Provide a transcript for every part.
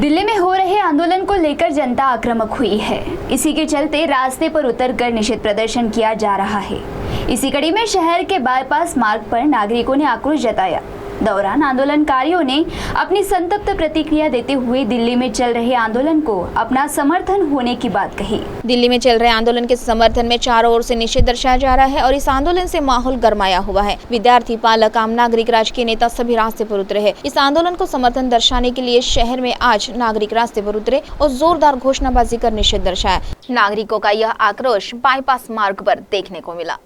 दिल्ली में हो रहे आंदोलन को लेकर जनता आक्रामक हुई है। इसी के चलते रास्ते पर उतरकर निषेध प्रदर्शन किया जा रहा है। इसी कड़ी में शहर के बाईपास मार्ग पर नागरिकों ने आक्रोश जताया। दौरान आंदोलनकारियों ने अपनी संतप्त प्रतिक्रिया देते हुए दिल्ली में चल रहे आंदोलन को अपना समर्थन होने की बात कही। दिल्ली में चल रहे आंदोलन के समर्थन में चारों ओर से निषेध दर्शाया जा रहा है और इस आंदोलन से माहौल गरमाया हुआ है। विद्यार्थी, पालक, आम नागरिक, राजकीय नेता सभी रास्ते पर उतरे हैं। इस आंदोलन को समर्थन दर्शाने के लिए शहर में आज नागरिक रास्ते पर उतरे और जोरदार घोषणाबाजी कर निषेध दर्शाया। नागरिकों का यह आक्रोश बाईपास मार्ग पर देखने को मिला।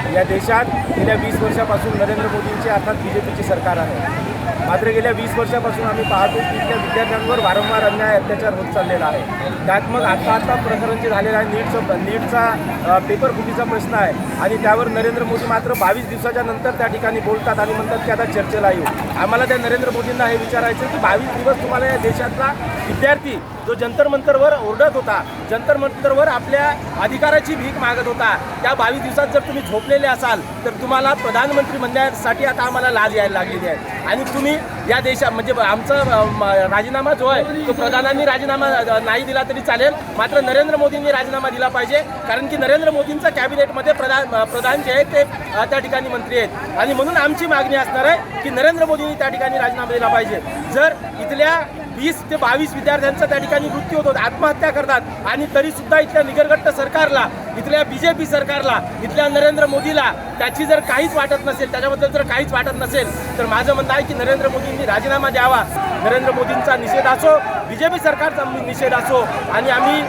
या देशात गेल्या 20 वर्षापासून नरेंद्र मोदींची अर्थात बीजेपीची सरकार आहे। मात्र गेल्या 20 वर्षापासून आम्ही पाहतो की इथल्या विद्यार्थ्यांवर वारंवार अन्याय अत्याचार होत चाललेला आहे। त्यात मग आता प्रकरण जे झालेलं आहे नीटचा पेपर फुटीचा प्रश्न आहे आणि त्यावर नरेंद्र मोदी मात्र 22 दिवसाच्या नंतर त्या ठिकाणी बोलतात आणि म्हणतात की आता चर्चेला येऊ। आम्हाला त्या नरेंद्र मोदींना हे विचारायचं की 22 दिवस तुम्हाला या देशातला विद्यार्थी जो जंतर मंतरवर ओरडत होता, जंतर मंतरवर आपल्या अधिकाराची भीक मागत होता, त्या 22 दिवसात जर तुम्ही झोपलेले असाल तर तुम्हाला प्रधानमंत्री म्हणण्यासाठी आता आम्हाला लाज यायला लागलेली आहे। आणि तुम्ही या देशात म्हणजे आमचा राजीनामा जो आहे तो प्रधानांनी राजीनामा नाही दिला तरी चालेल, मात्र नरेंद्र मोदींनी राजीनामा दिला पाहिजे। कारण की नरेंद्र मोदींच्या कॅबिनेटमध्ये प्रधान जे आहेत ते त्या ठिकाणी मंत्री आहेत आणि म्हणून आमची मागणी असणार आहे की नरेंद्र मोदींनी त्या ठिकाणी राजीनामा दिला पाहिजे। जर इथल्या 20 ते 22 विद्यार्थ्यांचा त्या ठिकाणी मृत्यू होतो, आत्महत्या करतात आणि तरी सुद्धा इथल्या निगरगट्ट सरकारला, इथल्या बीजेपी सरकारला, इथल्या नरेंद्र मोदीला त्याची जर काहीच वाटत नसेल, त्याच्याबद्दल जर काहीच वाटत नसेल तर माझं म्हणणं आहे की नरेंद्र मोदींनी राजीनामा द्यावा। नरेंद्र मोदींचा निषेध असो, बीजेपी सरकारचा निषेध असो आणि आम्ही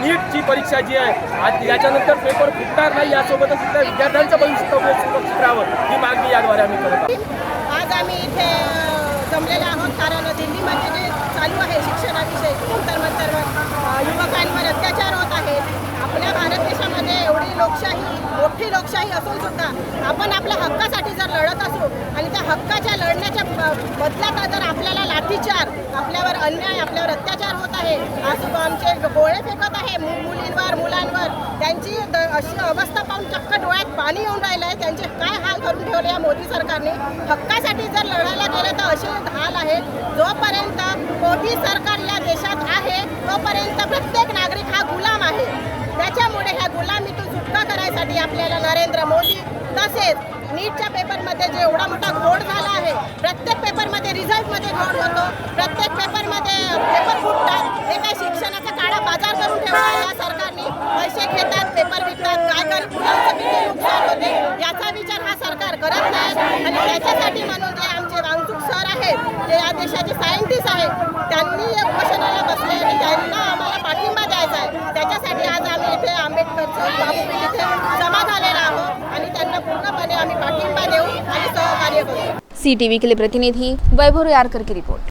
नीटची परीक्षा जी आहे याच्यानंतर पेपर फुटणार नाही यासोबतच इथल्या विद्यार्थ्यांचं भविष्य सुरक्षित राहावं ही मागणी याद्वारे आम्ही करत आहोत। आज आम्ही इथे जमलेले आहोत कारण दिल्लीमध्ये जे चालू आहे शिक्षणाविषयी मंतर युवकांवर अत्याचार होत आहेत। आपल्या भारत देशामध्ये एवढी लोकशाही, मोठी लोकशाही असून सुद्धा आपण आपल्या हक्कासाठी जर लढत असू आणि त्या हक्काच्या लढण्याच्या बदल्यात जर आपल्याला लाठीचार, आपल्यावर अन्याय, आपल्यावर अत्याचार होत आहे, असं आमचे गोळे फेकत आहे मुलींवर, मुलांवर, त्यांची अशी अवस्था पाहून चक्क डोळ्यात पाणी येऊन राहिलं आहे। त्यांचे काय हाल करून ठेवले या मोदी सरकारने। हक्कासाठी जर लढायला गेलं तर असे हाल आहेत। जोपर्यंत मोदी सरकार या देशात आहे तोपर्यंत प्रत्येक नागरिक हा गुलाम आहे। त्याच्यामुळे ह्या गुलामीतून सुटका करायसाठी आपल्याला नरेंद्र मोदी तसेच नीटच्या पेपरमध्ये जे एवढा मोठा घोळ झाला आहे, प्रत्येक पेपरमध्ये रिझल्टमध्ये घोळ होतो, प्रत्येक पेपरमध्ये पेपर फुटतात, हे काय शिक्षणाचा काळा बाजार करून ठेवला आहे या सरकारने। पैसे घेतात, पेपर विकतात, काय करत मुलांचं किती नुकसान होते याचा विचार हा सरकार करत नाही। आणि त्याच्यासाठी म्हणून जे आमचे वांगचूक सर आहेत, जे या देशाचे सायंटिस्ट आहेत, त्यांनी उपोषणाला बसले आणि त्यांना आम्हाला पाठिंबा द्यायचा आहे। त्याच्यासाठी आज आम्ही इथे आंबेडकरचं बाबूपीठ इथे जमा झालेला आहोत आणि त्यांना पूर्णपणे आम्ही पाठिंबा देऊ आणि सहकार्य करू। CTV के लिए प्रतिनिधि वैभव यारकर की रिपोर्ट।